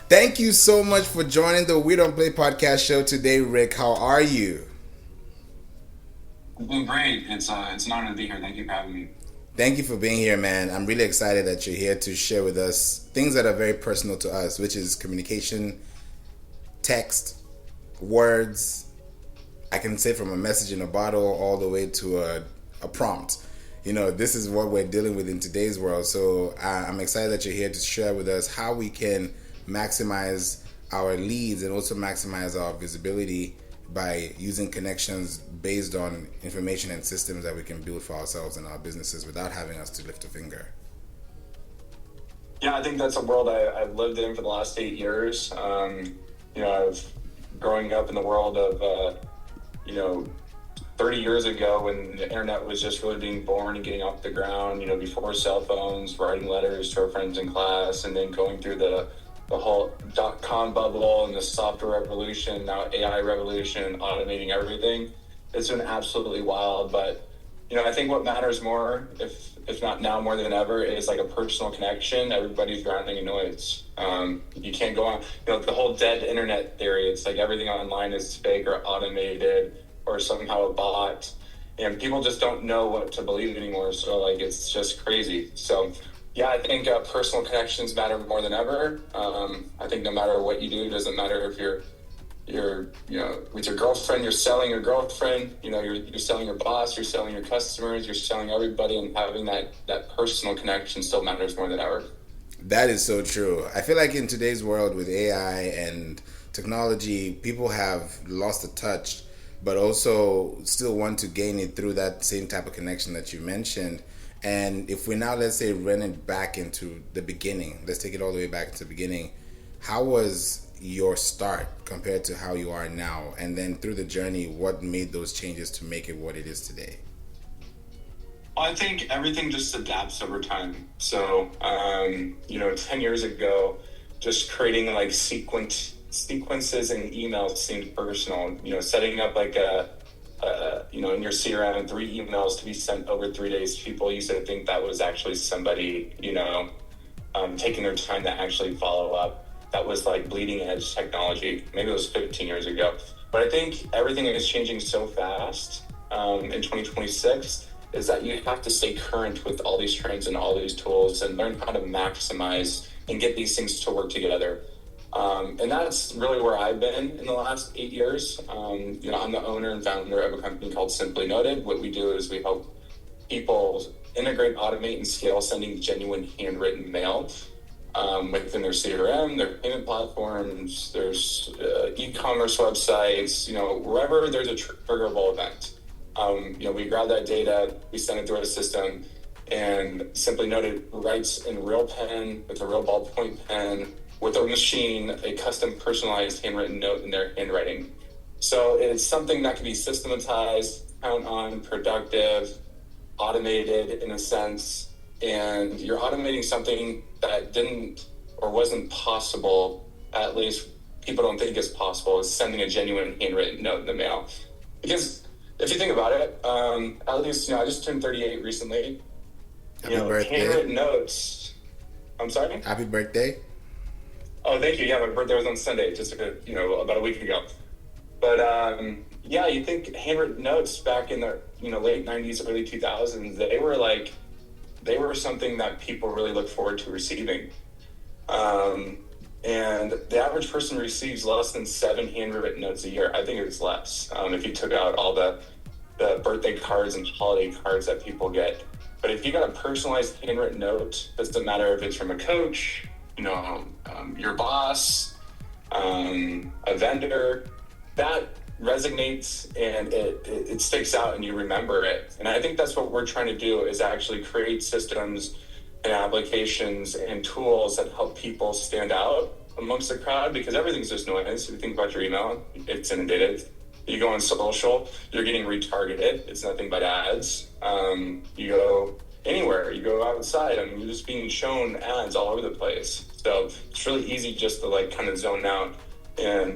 Thank you so much for joining the We Don't Play podcast show today, Rick. How are you? I'm doing great. It's an honor to be here. Thank you for having me. Thank you for being here, man. I'm really excited that you're here to share with us things that are very personal to us, which is communication, text, words. I can say from a message in a bottle all the way to a prompt. This is what we're dealing with in today's world. So I'm excited that you're here to share with us how we can maximize our leads and also maximize our visibility by using connections based on information and systems that we can build for ourselves and our businesses without having us to lift a finger. Yeah, I think that's a world I've lived in for the last 8 years. I've growing up in the world of, 30 years ago when the internet was just really being born and getting off the ground, before cell phones, writing letters to our friends in class, and then going through the whole dot-com bubble and the software revolution, now AI revolution, automating everything. It's been absolutely wild, but I think what matters more, if not now more than ever, is like a personal connection. Everybody's drowning in noise. You can't go on, the whole dead internet theory. It's like everything online is fake or automated or somehow a bot, and people just don't know what to believe anymore. So like it's just crazy. So yeah, I think personal connections matter more than ever. I think no matter what you do, it doesn't matter if you're with your girlfriend, you're selling your girlfriend, you're selling your boss, you're selling your customers, you're selling everybody, and having that personal connection still matters more than ever. That is so true. I feel like in today's world with AI and technology, people have lost the touch, but also still want to gain it through that same type of connection that you mentioned. And if we now, let's say, run it back into the beginning, let's take it all the way back to the beginning. How was your start compared to how you are now? And then through the journey, what made those changes to make it what it is today? Well, I think everything just adapts over time. So, 10 years ago, just creating like sequences and emails seemed personal. Setting up like in your CRM, 3 emails to be sent over 3 days. People used to think that was actually somebody, taking their time to actually follow up. That was like bleeding edge technology. Maybe it was 15 years ago. But I think everything is changing so fast in 2026 is that you have to stay current with all these trends and all these tools and learn how to maximize and get these things to work together. And that's really where I've been in the last 8 years. I'm the owner and founder of a company called Simply Noted. What we do is we help people integrate, automate, and scale sending genuine handwritten mail within their CRM, their payment platforms, there's e-commerce websites, wherever there's a triggerable event. We grab that data, we send it through a system, and Simply Noted writes in real pen with a real ballpoint pen with a machine a custom personalized handwritten note in their handwriting. So it's something that can be systematized, count on, productive, automated in a sense, and you're automating something that didn't or wasn't possible, at least people don't think is possible, is sending a genuine handwritten note in the mail. Because if you think about it, at least, I just turned 38 recently. Happy birthday. Handwritten notes. I'm sorry? Happy birthday. Oh, thank you. Yeah, my birthday was on Sunday, just about a week ago. But yeah, you think handwritten notes back in the late 90s, early 2000s, they were something that people really look forward to receiving. And the average person receives less than 7 handwritten notes a year. I think it's less if you took out all the birthday cards and holiday cards that people get. But if you got a personalized handwritten note, doesn't matter if it's from a coach, your boss, a vendor, that resonates and it sticks out and you remember it. And I think that's what we're trying to do is actually create systems and applications and tools that help people stand out amongst the crowd, because everything's just noise. If you think about your email, it's inundated. You go on social, you're getting retargeted. It's nothing but ads. You go anywhere, you go outside, you're just being shown ads all over the place. So it's really easy just to kind of zone out and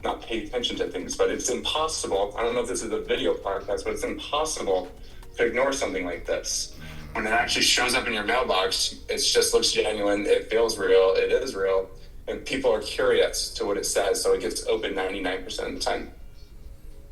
not pay attention to things. But it's impossible. I don't know if this is a video podcast, but it's impossible to ignore something like this. When it actually shows up in your mailbox, it just looks genuine. It feels real. It is real. and people are curious to what it says, so it gets open 99% of the time.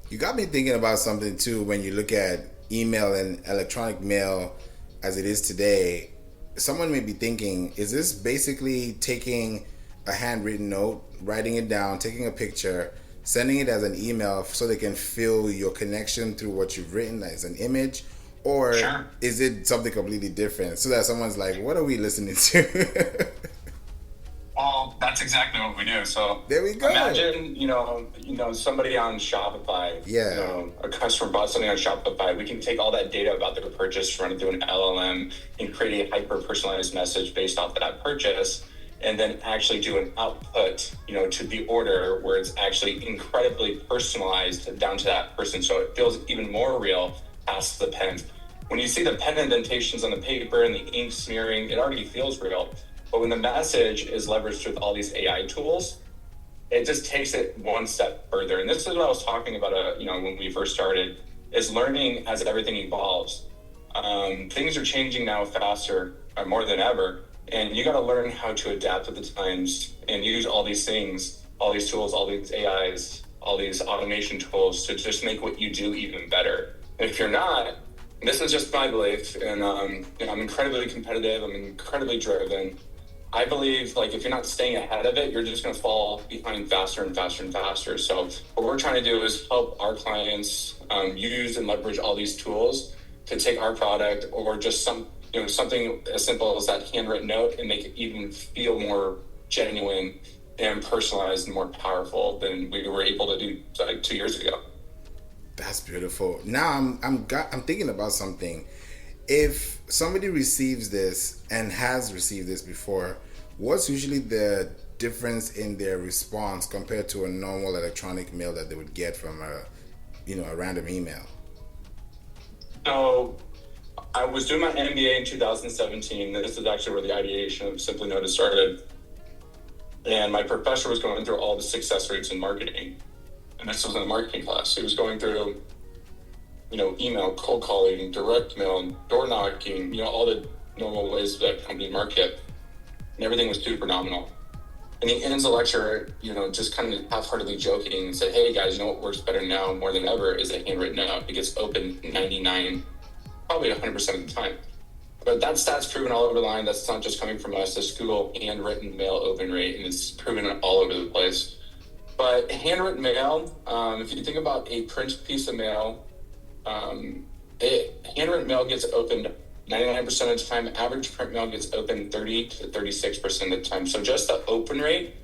You got me thinking about something too when you look at email and electronic mail as it is today. Someone may be thinking, is this basically taking a handwritten note, writing it down, taking a picture, sending it as an email so they can feel your connection through what you've written as an image? Or Sure. is it something completely different so that someone's like, what are we listening to? Well, that's exactly what we do. So There we go. imagine, somebody on Shopify, Yeah. a customer bought something on Shopify. We can take all that data about their purchase, run it through an LLM, and create a hyper-personalized message based off of that purchase, and then actually do an output, to the order where it's actually incredibly personalized down to that person. So it feels even more real past the pen. When you see the pen indentations on the paper and the ink smearing, it already feels real. But when the message is leveraged with all these AI tools, it just takes it one step further. And this is what I was talking about, when we first started, is learning as everything evolves. Things are changing now faster, more than ever. And you got to learn how to adapt with the times and use all these things, all these tools, all these AIs, all these automation tools to just make what you do even better. And if you're not, this is just my belief, and I'm incredibly competitive, I'm incredibly driven. I believe, if you're not staying ahead of it, you're just going to fall behind faster and faster and faster. So what we're trying to do is help our clients use and leverage all these tools to take our product or just something as simple as that handwritten note and make it even feel more genuine and personalized and more powerful than we were able to do 2 years ago. That's beautiful. Now I'm thinking about something. If somebody receives this and has received this before, what's usually the difference in their response compared to a normal electronic mail that they would get from a random email? So I was doing my MBA in 2017. This is actually where the ideation of Simply Noted started. And my professor was going through all the success rates in marketing. And this was in a marketing class. He was going through, email, cold calling, direct mail, door knocking, all the normal ways that company market. And everything was super nominal. And he ends the lecture, just kind of half-heartedly joking and said, hey guys, what works better now more than ever is a handwritten note. It gets open 99, probably 100% of the time. But that stat's proven all over the line. That's not just coming from us. This Google handwritten mail open rate, and it's proven all over the place. But handwritten mail, if you think about a print piece of mail, handwritten mail gets opened 99% of the time. Average print mail gets opened 30 to 36% of the time. So just the open rate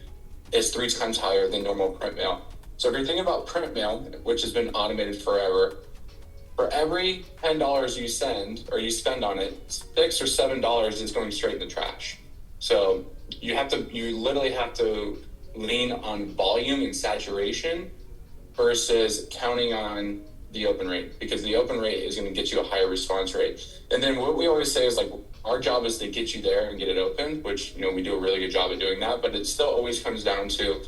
is 3 times higher than normal print mail. So if you're thinking about print mail, which has been automated forever, for every $10 you send or you spend on it, $6 or $7 is going straight in the trash. So you literally have to lean on volume and saturation versus counting on the open rate, because the open rate is going to get you a higher response rate. And then what we always say is our job is to get you there and get it open, which, we do a really good job of doing that, but it still always comes down to,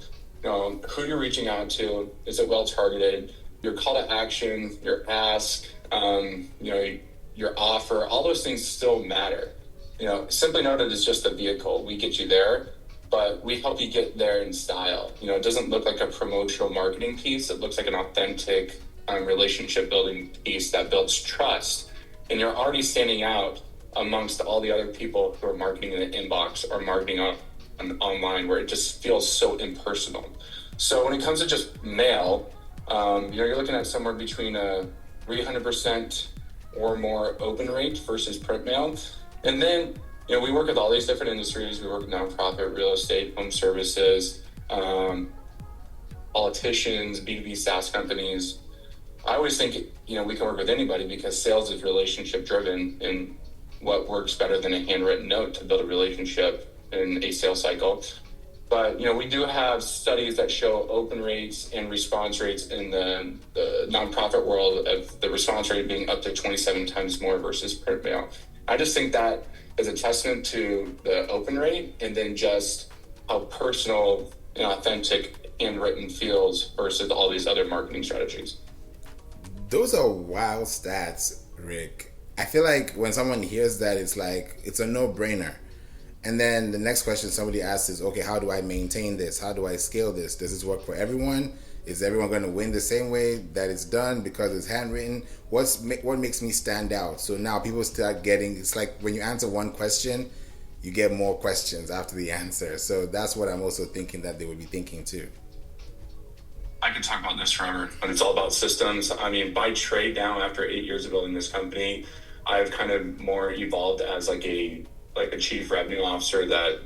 who you're reaching out to. Is it well targeted? Your call to action, your ask, your offer, all those things still matter. Simply Noted is just a vehicle. We get you there, but we help you get there in style. It doesn't look like a promotional marketing piece. It looks like an authentic relationship building piece that builds trust. And you're already standing out amongst all the other people who are marketing in the inbox or marketing online, where it just feels so impersonal. So when it comes to just mail, you're looking at somewhere between a 300% or more open rate versus print mail. And then, we work with all these different industries. We work with nonprofit, real estate, home services, politicians, B2B SaaS companies. I always think, we can work with anybody because sales is relationship driven, and what works better than a handwritten note to build a relationship in a sales cycle. But, we do have studies that show open rates and response rates in the nonprofit world, of the response rate being up to 27 times more versus print mail. I just think that is a testament to the open rate, and then just how personal and authentic handwritten feels versus all these other marketing strategies. Those are wild stats, Rick. I feel like when someone hears that, it's a no-brainer. And then the next question somebody asks is, okay, how do I maintain this? How do I scale this? Does this work for everyone? Is everyone going to win the same way that it's done because it's handwritten? What makes me stand out? So now people start getting, it's like when you answer one question, you get more questions after the answer. So that's what I'm also thinking that they would be thinking too. I could talk about this forever, but it's all about systems. I mean, by trade now, after 8 years of building this company, I've kind of more evolved as like a chief revenue officer that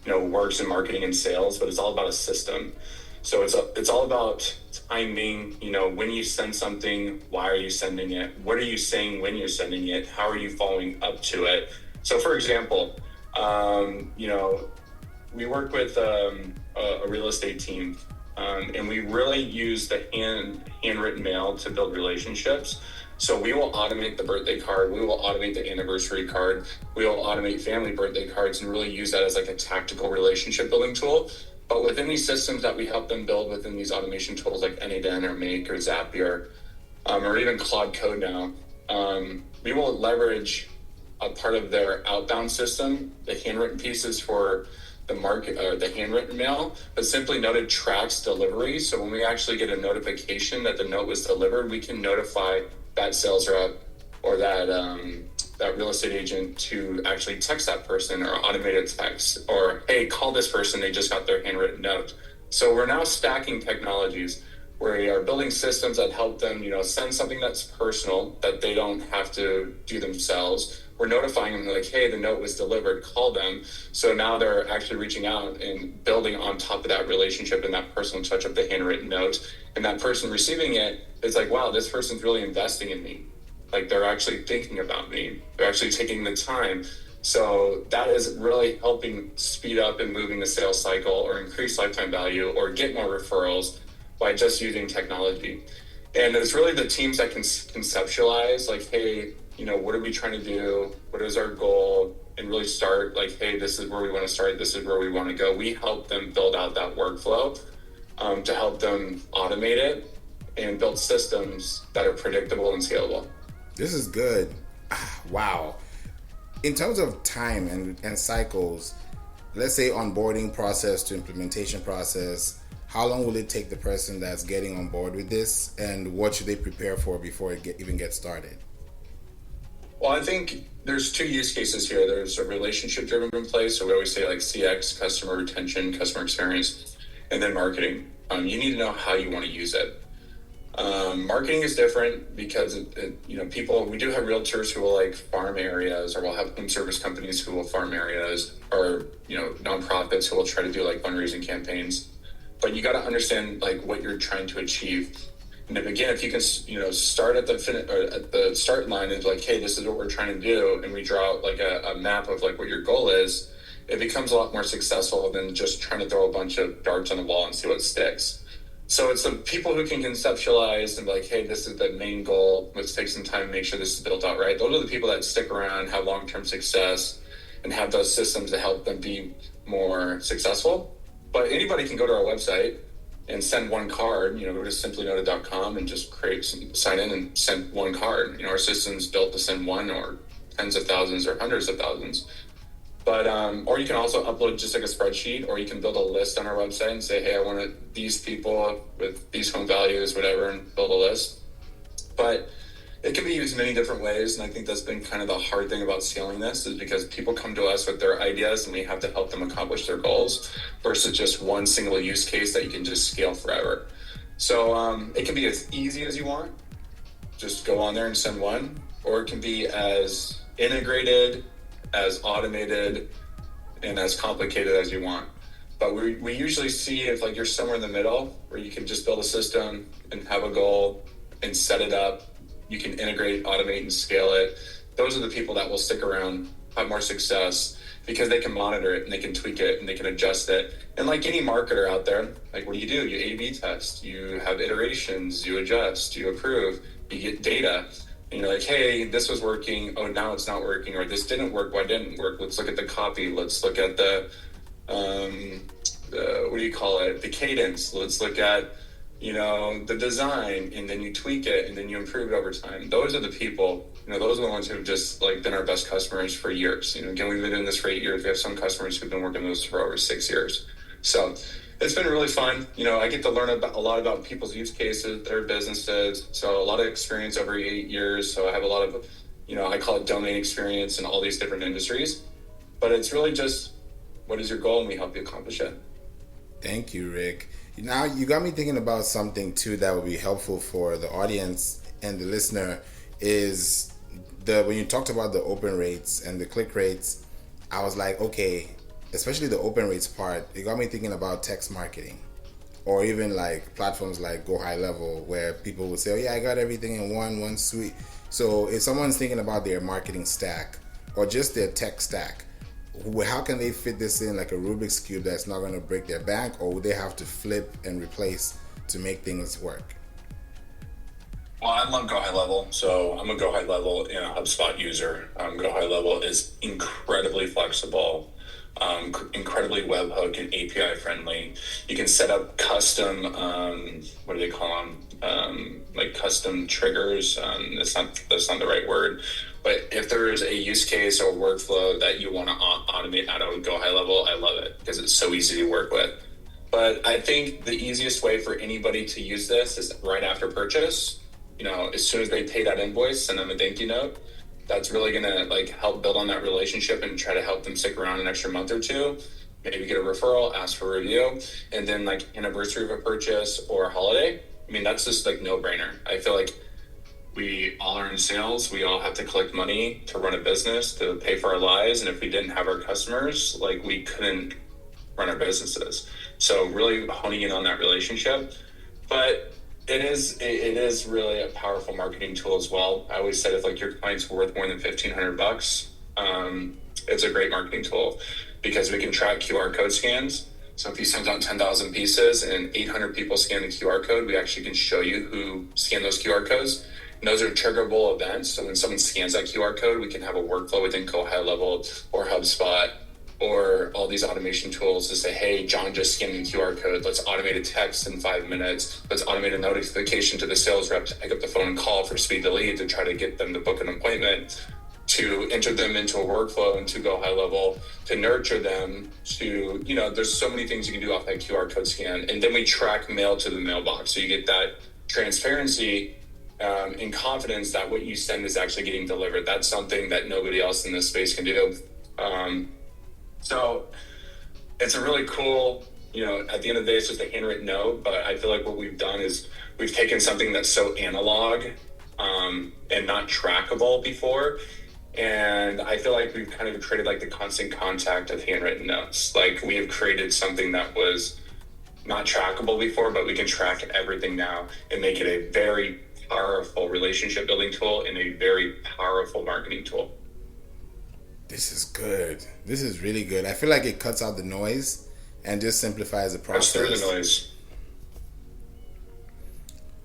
works in marketing and sales, but it's all about a system. So it's all about timing. When you send something, why are you sending it? What are you saying when you're sending it? How are you following up to it? So, for example, we work with a real estate team. And we really use the handwritten mail to build relationships. So we will automate the birthday card. We will automate the anniversary card. We will automate family birthday cards and really use that as like a tactical relationship building tool. But within these systems that we help them build within these automation tools like N8N or Make or Zapier, or even Claude Code now, we will leverage a part of their outbound system, the handwritten pieces for the market or the handwritten mail, but simply noted tracks delivery. So when we actually get a notification that the note was delivered, we can notify that sales rep or that real estate agent to actually text that person or automate a text or, hey, call this person, they just got their handwritten note. So we're now stacking technologies where we are building systems that help them, send something that's personal that they don't have to do themselves. We're notifying them like, hey, the note was delivered, call them. So now they're actually reaching out and building on top of that relationship and that personal touch of the handwritten note. And that person receiving it is like, wow, this person's really investing in me. Like they're actually thinking about me. They're actually taking the time. So that is really helping speed up and moving the sales cycle or increase lifetime value or get more referrals by just using technology. And it's really the teams that can conceptualize like, hey, what are we trying to do? What is our goal? And really start like, hey, this is where we want to start. This is where we want to go. We help them build out that workflow to help them automate it and build systems that are predictable and scalable. This is good. Wow. In terms of time and cycles, let's say onboarding process to implementation process, how long will it take the person that's getting on board with this, and what should they prepare for before it even gets started? Well, I think there's two use cases here. There's a relationship-driven place, so we always say like CX, customer retention, customer experience, and then marketing. You need to know how you want to use it. Marketing is different because people. We do have realtors who will like farm areas, or we'll have home service companies who will farm areas, or nonprofits who will try to do like fundraising campaigns. But you got to understand like what you're trying to achieve. And if you can, start at the start line and like, hey, this is what we're trying to do, and we draw out like a map of like what your goal is, it becomes a lot more successful than just trying to throw a bunch of darts on the wall and see what sticks. So it's the people who can conceptualize and be like, hey, this is the main goal. Let's take some time and make sure this is built out right. Those are the people that stick around, have long-term success, and have those systems to help them be more successful. But anybody can go to our website and send one card, go to simplynoted.com and just sign in and send one card. Our system's built to send one or tens of thousands or hundreds of thousands. But, or you can also upload just like a spreadsheet, or you can build a list on our website and say, hey, I want these people with these home values, whatever, and build a list. But it can be used many different ways. And I think that's been kind of the hard thing about scaling this, is because people come to us with their ideas and we have to help them accomplish their goals versus just one single use case that you can just scale forever. So it can be as easy as you want. Just go on there and send one, or it can be as integrated, as automated, and as complicated as you want. But we usually see if like you're somewhere in the middle where you can just build a system and have a goal and set it up. You can integrate, automate, and scale it. Those are the people that will stick around, have more success, because they can monitor it and they can tweak it and they can adjust it. And like any marketer out there, like what do? You A/B test, you have iterations, you adjust, you approve, you get data. And you're like, hey, this was working. Oh, now it's not working. Or this didn't work. Why didn't it work? Let's look at the copy. Let's look at the what do you call it? The cadence. Let's look at the design, and then you tweak it, and then you improve it over time. Those are the people, those are the ones who've just like been our best customers for years. Again, we've been doing this for 8 years. We have some customers who've been working with us for over 6 years. So it's been really fun. I get to learn a lot about people's use cases, their businesses. So a lot of experience over 8 years. So I have a lot of, I call it domain experience in all these different industries. But it's really just, what is your goal, and we help you accomplish it. Thank you, Rick. Now you got me thinking about something too that would be helpful for the audience and the listener is when you talked about the open rates and the click rates, I was like, okay, especially the open rates part, it got me thinking about text marketing, or even like platforms like GoHighLevel, where people would say, oh yeah, I got everything in one suite. So if someone's thinking about their marketing stack or just their tech stack, how can they fit this in like a Rubik's Cube that's not going to break their bank, or would they have to flip and replace to make things work? Well, I love GoHighLevel, so I'm a GoHighLevel and a HubSpot user. GoHighLevel is incredibly flexible, incredibly webhook and API friendly. You can set up custom, what do they call them? Like custom triggers. That's not the right word. But if there is a use case or workflow that you want to automate out of GoHighLevel, I love it because it's so easy to work with. But I think the easiest way for anybody to use this is right after purchase. As soon as they pay that invoice, send them a thank you note. That's really going to like help build on that relationship and try to help them stick around an extra month or two. Maybe get a referral, ask for a review, and then like anniversary of a purchase or a holiday. I mean, that's just like no brainer. I feel like we all are in sales. We all have to collect money to run a business, to pay for our lives. And if we didn't have our customers, like we couldn't run our businesses. So really honing in on that relationship. But it is really a powerful marketing tool as well. I always said if like your client's worth more than $1,500, it's a great marketing tool because we can track QR code scans. So if you send out 10,000 pieces and 800 people scan the QR code, we actually can show you who scanned those QR codes. And those are triggerable events. So when someone scans that QR code, we can have a workflow within GoHighLevel or HubSpot or all these automation tools to say, hey, John just scanned the QR code. Let's automate a text in 5 minutes. Let's automate a notification to the sales rep to pick up the phone and call for speed to lead to try to get them to book an appointment, to enter them into a workflow and to GoHighLevel, to nurture them, to, there's so many things you can do off that QR code scan. And then we track mail to the mailbox. So you get that transparency and confidence that what you send is actually getting delivered. That's something that nobody else in this space can do. So it's a really cool, at the end of the day, it's just a handwritten note, but I feel like what we've done is we've taken something that's so analog and not trackable before. And I feel like we've kind of created like the constant contact of handwritten notes. Like we have created something that was not trackable before, but we can track everything now and make it a very powerful relationship building tool and a very powerful marketing tool. This is good. This is really good. I feel like it cuts out the noise and just simplifies the process. Cuts through the noise.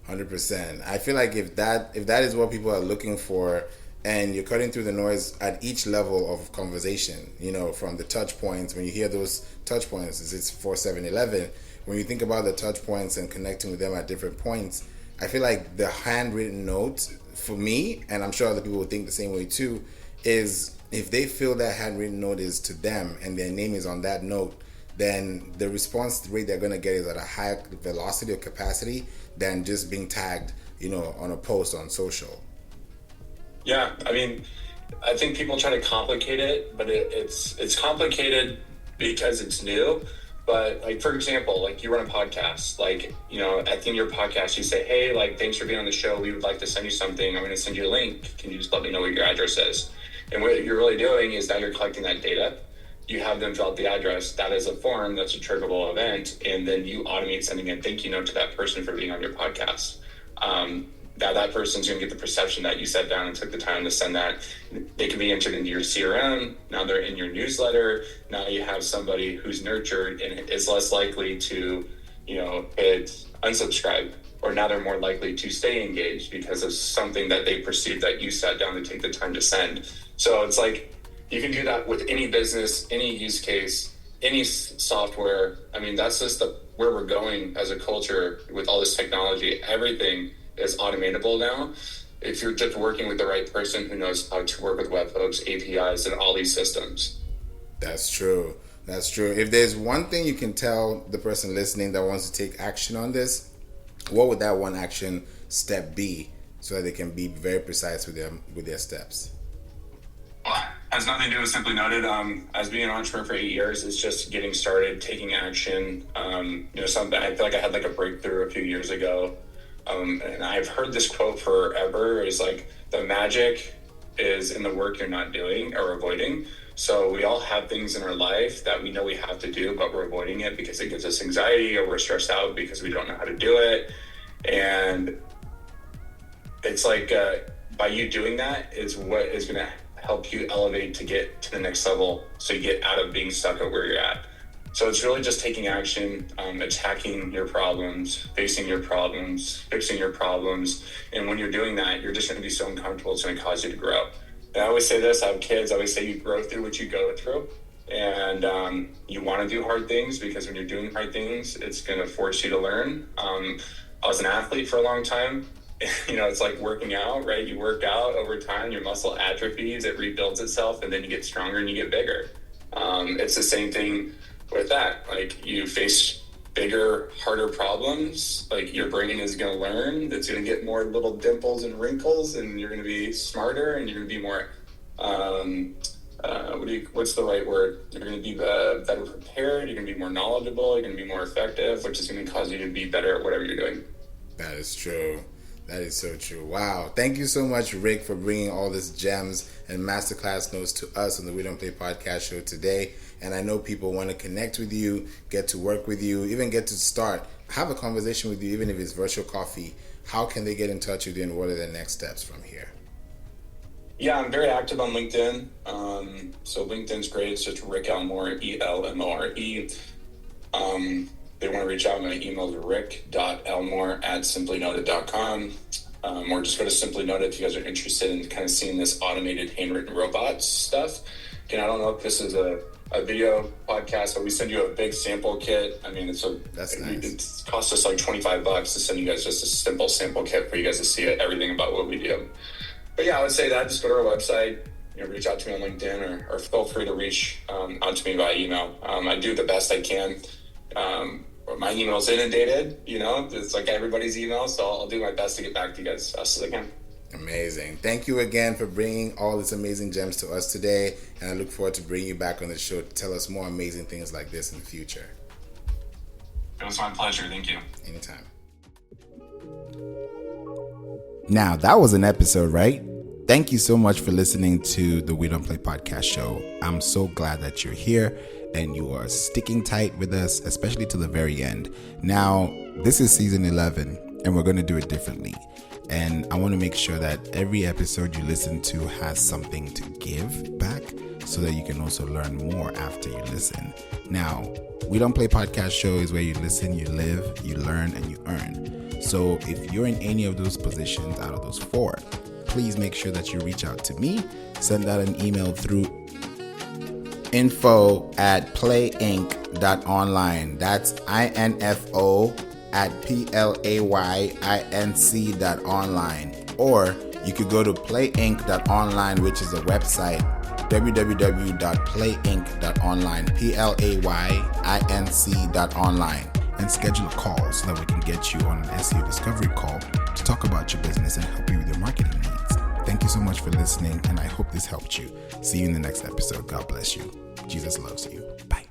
100%. I feel like if that is what people are looking for, and you're cutting through the noise at each level of conversation, from the touch points. When you hear those touch points, it's 4, 7, 11. When you think about the touch points and connecting with them at different points, I feel like the handwritten note for me, and I'm sure other people will think the same way too, is if they feel that handwritten note is to them and their name is on that note, then the response rate they're going to get is at a higher velocity or capacity than just being tagged, on a post on social. Yeah, I mean, I think people try to complicate it, but it's complicated because it's new. But like, for example, like you run a podcast, like, at the end of your podcast, you say, hey, like, thanks for being on the show. We would like to send you something. I'm going to send you a link. Can you just let me know what your address is? And what you're really doing is now you're collecting that data. You have them fill out the address. That is a form. That's a triggerable event. And then you automate sending a thank you note to that person for being on your podcast. Now that person's going to get the perception that you sat down and took the time to send that. They can be entered into your CRM. Now they're in your newsletter. Now you have somebody who's nurtured and is less likely to, hit unsubscribe. Or now they're more likely to stay engaged because of something that they perceive that you sat down to take the time to send. So it's like you can do that with any business, any use case, any software. I mean, that's just where we're going as a culture with all this technology. Everything is automatable now. If you're just working with the right person who knows how to work with webhooks, APIs, and all these systems. That's true. That's true. If there's one thing you can tell the person listening that wants to take action on this, what would that one action step be so that they can be very precise with their steps? Has nothing to do with Simply Noted. As being an entrepreneur for 8 years, it's just getting started, taking action. Something I feel like I had like a breakthrough a few years ago. And I've heard this quote forever, is like, the magic is in the work you're not doing or avoiding. So we all have things in our life that we know we have to do, but we're avoiding it because it gives us anxiety, or we're stressed out because we don't know how to do it. And it's like, by you doing that is what is going to help you elevate to get to the next level, so you get out of being stuck at where you're at. So it's really just taking action, attacking your problems, facing your problems, fixing your problems. And when you're doing that, you're just going to be so uncomfortable, it's going to cause you to grow. And I always say this, I have kids, I always say you grow through what you go through. And you want to do hard things, because when you're doing hard things, it's going to force you to learn. I was an athlete for a long time. It's like working out, right? You work out over time, your muscle atrophies, it rebuilds itself, and then you get stronger and you get bigger. It's the same thing with that. Like, you face bigger, harder problems, like your brain is going to learn. It's going to get more little dimples and wrinkles, and you're going to be smarter, and you're going to be more, what's the right word? You're going to be better prepared. You're going to be more knowledgeable. You're going to be more effective, which is going to cause you to be better at whatever you're doing. That is true. That is so true. Wow. Thank you so much, Rick, for bringing all these gems and masterclass notes to us on the We Don't Play podcast show today. And I know people want to connect with you, get to work with you, even get to have a conversation with you, even if it's virtual coffee. How can they get in touch with you, and what are the next steps from here? Yeah, I'm very active on LinkedIn. So LinkedIn's great. It's just Rick Elmore, Elmore. They want to reach out, my email is rick.elmore@simplynoted.com. Or just go to Simply Noted if you guys are interested in kind of seeing this automated handwritten robots stuff. Again, I don't know if this is a video podcast, but we send you a big sample kit. I mean, that's nice. It costs us like $25 to send you guys just a simple sample kit for you guys to see everything about what we do. But yeah, I would say that just go to our website, reach out to me on LinkedIn, or feel free to reach out to me via email. I do the best I can. My email's inundated, it's like everybody's email, so I'll do my best to get back to you guys as fast as I can. Amazing. Thank you again for bringing all these amazing gems to us today, and I look forward to bringing you back on the show to tell us more amazing things like this in the future. It was my pleasure. Thank you. Anytime. Now, that was an episode, right? Thank you so much for listening to the We Don't Play podcast show. I'm so glad that you're here and you are sticking tight with us, especially to the very end. Now, this is season 11, and we're going to do it differently. And I want to make sure that every episode you listen to has something to give back, so that you can also learn more after you listen. Now, We Don't Play podcast show is where you listen, you live, you learn, and you earn. So if you're in any of those positions out of those 4, please make sure that you reach out to me. Send out an email through info@playinc.online. That's info@playinc.online. Or you could go to playinc.online, which is a website, www.playinc.online, playinc.online, and schedule a call so that we can get you on an SEO discovery call to talk about your business and help you with your marketing needs. Thank you so much for listening, and I hope this helped you. See you in the next episode. God bless you. Jesus loves you. Bye.